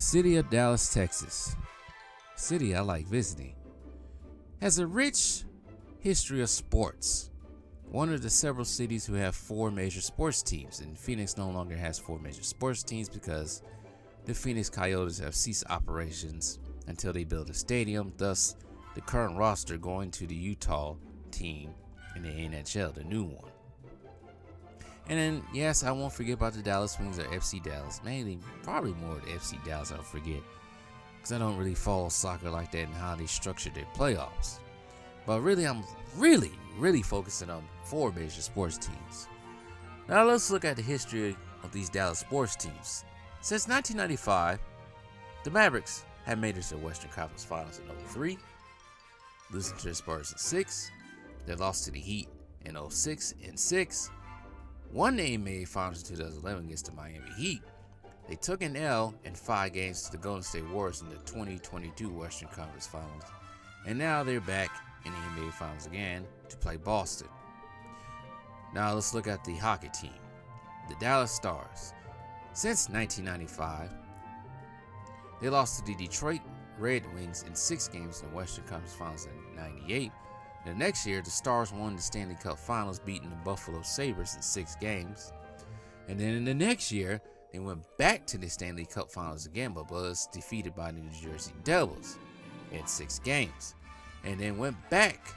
City of Dallas, Texas. City I like visiting. Has a rich history of sports. One of the several cities who have four major sports teams, and Phoenix no longer has four major sports teams because the Phoenix Coyotes have ceased operations until they build a stadium, thus the current roster going to the Utah team in the NHL, the new one. And then, yes, I won't forget about the Dallas Wings or FC Dallas. Mainly, probably more the FC Dallas I'll forget, because I don't really follow soccer like that and how they structure their playoffs. But really, I'm really focusing on four major sports teams. Now let's look at the history of these Dallas sports teams. Since 1995, the Mavericks have made it to the Western Conference Finals in 2003, losing to the Spurs in 6. They lost to the Heat in 2006 in 6. Won the NBA Finals in 2011 against the Miami Heat. They took an L in 5 games to the Golden State Warriors in the 2022 Western Conference Finals. And now they're back in the NBA Finals again to play Boston. Now let's look at the hockey team, the Dallas Stars. Since 1995, they lost to the Detroit Red Wings in 6 games in the Western Conference Finals in 98. The next year, the Stars won the Stanley Cup Finals, beating the Buffalo Sabres in 6 games. And then in the next year, they went back to the Stanley Cup Finals again, but was defeated by the New Jersey Devils in 6 games. And then went back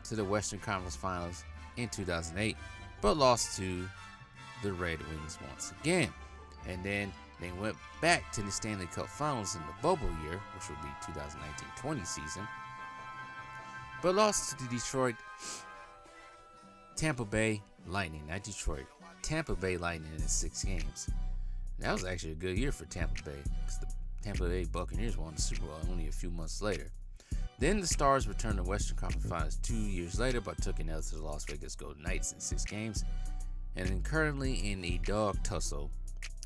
to the Western Conference Finals in 2008, but lost to the Red Wings once again. And then they went back to the Stanley Cup Finals in the bubble year, which would be 2019-20 season, but lost to the Tampa Bay Lightning in 6 games. That was actually a good year for Tampa Bay, because the Tampa Bay Buccaneers won the Super Bowl only a few months later. Then the Stars returned to Western Conference Finals 2 years later, but took an L to the Las Vegas Golden Knights in 6 games, and then currently in a dog tussle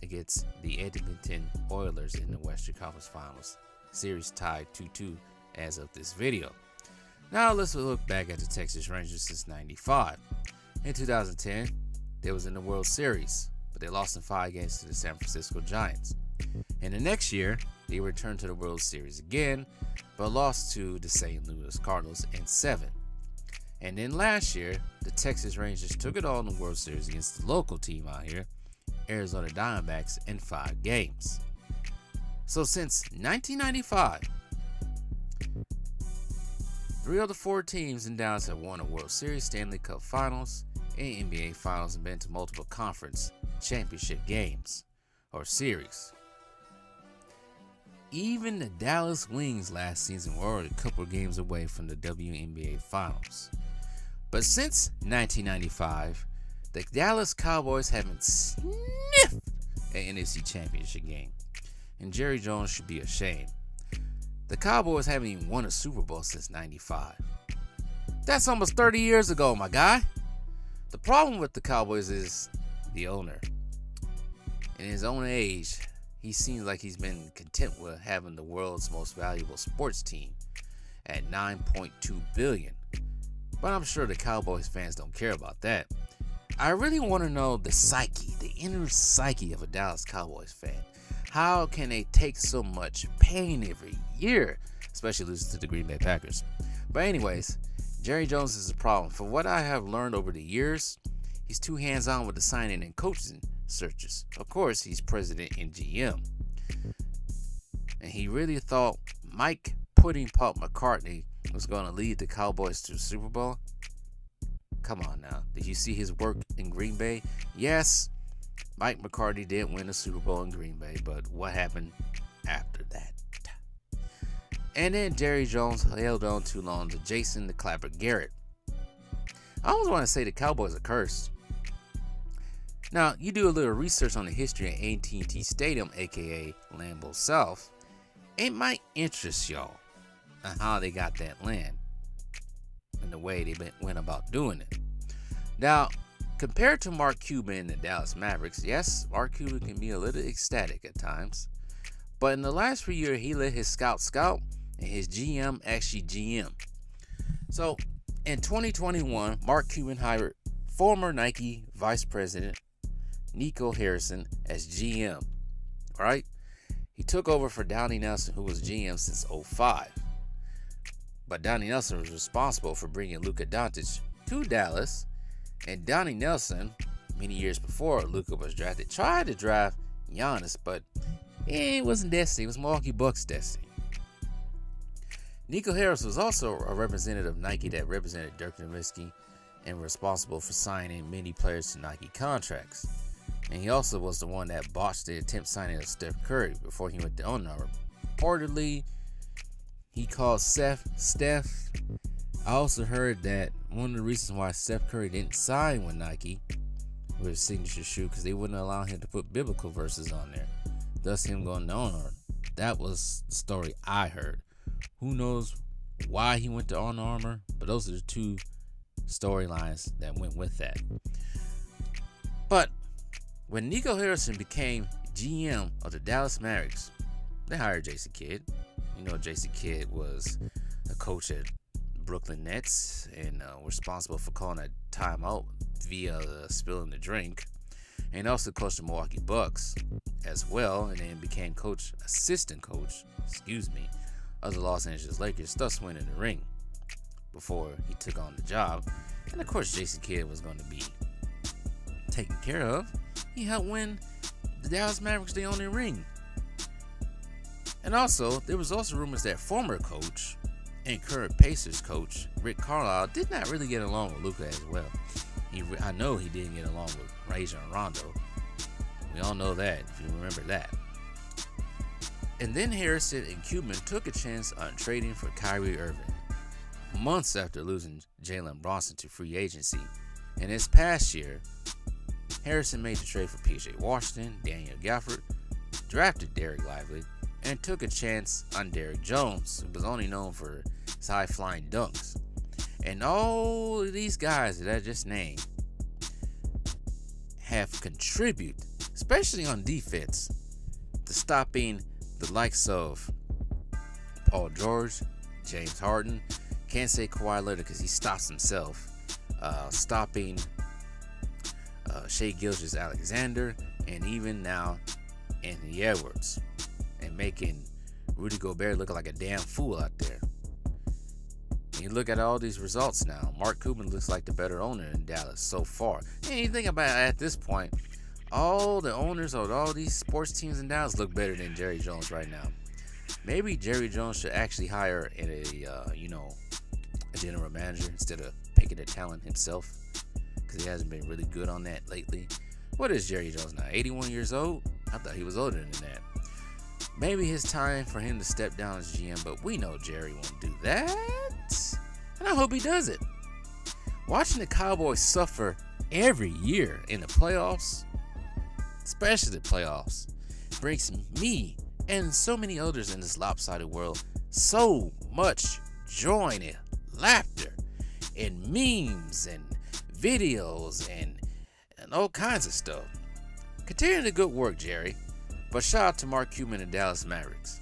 against the Edmonton Oilers in the Western Conference Finals. Series tied 2-2 as of this video. Now let's look back at the Texas Rangers since 95. In 2010, they was in the World Series, but they lost in 5 games to the San Francisco Giants. And the next year, they returned to the World Series again, but lost to the St. Louis Cardinals in 7. And then last year, the Texas Rangers took it all in the World Series against the local team out here, Arizona Diamondbacks, in 5 games. So since 1995, 3 of the 4 teams in Dallas have won a World Series, Stanley Cup Finals, and NBA Finals, and been to multiple conference championship games or series. Even the Dallas Wings last season were a couple of games away from the WNBA Finals. But since 1995, the Dallas Cowboys haven't sniffed an NFC Championship game, and Jerry Jones should be ashamed. The Cowboys haven't even won a Super Bowl since 95. That's almost 30 years ago, my guy. The problem with the Cowboys is the owner. In his own age, he seems like he's been content with having the world's most valuable sports team at $9.2 billion. But I'm sure the Cowboys fans don't care about that. I really want to know the inner psyche of a Dallas Cowboys fan. How can they take so much pain every year, especially losing to the Green Bay Packers? But anyways, Jerry Jones is a problem. For what I have learned over the years, he's too hands-on with the signing and coaching searches. Of course, he's president and GM. And he really thought Mike Pudding Pop McCartney was going to lead the Cowboys to the Super Bowl? Come on now. Did you see his work in Green Bay? Yes, Mike McCartney did win a Super Bowl in Green Bay, but what happened after that? And then Jerry Jones held on too long to Jason the Clapper Garrett. I always want to say the Cowboys are cursed. Now, you do a little research on the history of AT&T Stadium, aka Lambeau South, it might interest y'all on how they got that land and the way they went about doing it. Now, compared to Mark Cuban and the Dallas Mavericks, yes, Mark Cuban can be a little ecstatic at times, but in the last few years, he let his scout and his GM actually GM. So, in 2021, Mark Cuban hired former Nike Vice President Nico Harrison as GM, right? He took over for Donnie Nelson, who was GM since '05. But Donnie Nelson was responsible for bringing Luka Doncic to Dallas, and Donnie Nelson, many years before Luka was drafted, tried to draft Giannis, but it wasn't destiny. It was Milwaukee Bucks' destiny. Nico Harris was also a representative of Nike that represented Dirk Nowitzki and responsible for signing many players to Nike contracts. And he also was the one that botched the attempt signing of Steph Curry before he went to Under Armour. Reportedly, he called Steph. I also heard that one of the reasons why Steph Curry didn't sign with Nike with his signature shoe because they wouldn't allow him to put biblical verses on there, thus him going to Under Armour. That was the story I heard. Who knows why he went to Under Armour, but those are the two storylines that went with that. But when Nico Harrison became GM of the Dallas Mavericks, they hired Jason Kidd. You know, Jason Kidd was a coach at Brooklyn Nets and responsible for calling a timeout via spilling the drink, and also coached the Milwaukee Bucks as well, and then became assistant coach of the Los Angeles Lakers, thus winning the ring before he took on the job. And of course, Jason Kidd was going to be taken care of. He helped win the Dallas Mavericks the only ring. And also, there was also rumors that former coach and current Pacers coach Rick Carlisle did not really get along with Luka as well. I know he didn't get along with Rajon Rondo. We all know that, if you remember that. And then Harrison and Cuban took a chance on trading for Kyrie Irving, months after losing Jalen Brunson to free agency. And this past year, Harrison made the trade for PJ Washington, Daniel Gafford, drafted Derek Lively, and took a chance on Derrick Jones, who was only known for his high-flying dunks. And all of these guys that I just named have contributed, especially on defense, to stopping the likes of Paul George, James Harden. Can't say Kawhi Leonard because he stops himself. Stopping Shai Gilgeous-Alexander, and even now Anthony Edwards, and making Rudy Gobert look like a damn fool out there. And you look at all these results now. Mark Cuban looks like the better owner in Dallas so far. And you think about it, at this point, all the owners of all these sports teams in Dallas look better than Jerry Jones right now. Maybe Jerry Jones should actually hire a general manager instead of picking the talent himself, because he hasn't been really good on that lately. What is Jerry Jones now? 81 years old? I thought he was older than that. Maybe it's time for him to step down as GM, but we know Jerry won't do that, and I hope he does it. Watching the Cowboys suffer every year in the playoffs, especially the playoffs, brings me and so many others in this lopsided world so much joy and laughter and memes and videos and all kinds of stuff. Continue the good work, Jerry. But shout out to Mark Cuban and Dallas Mavericks.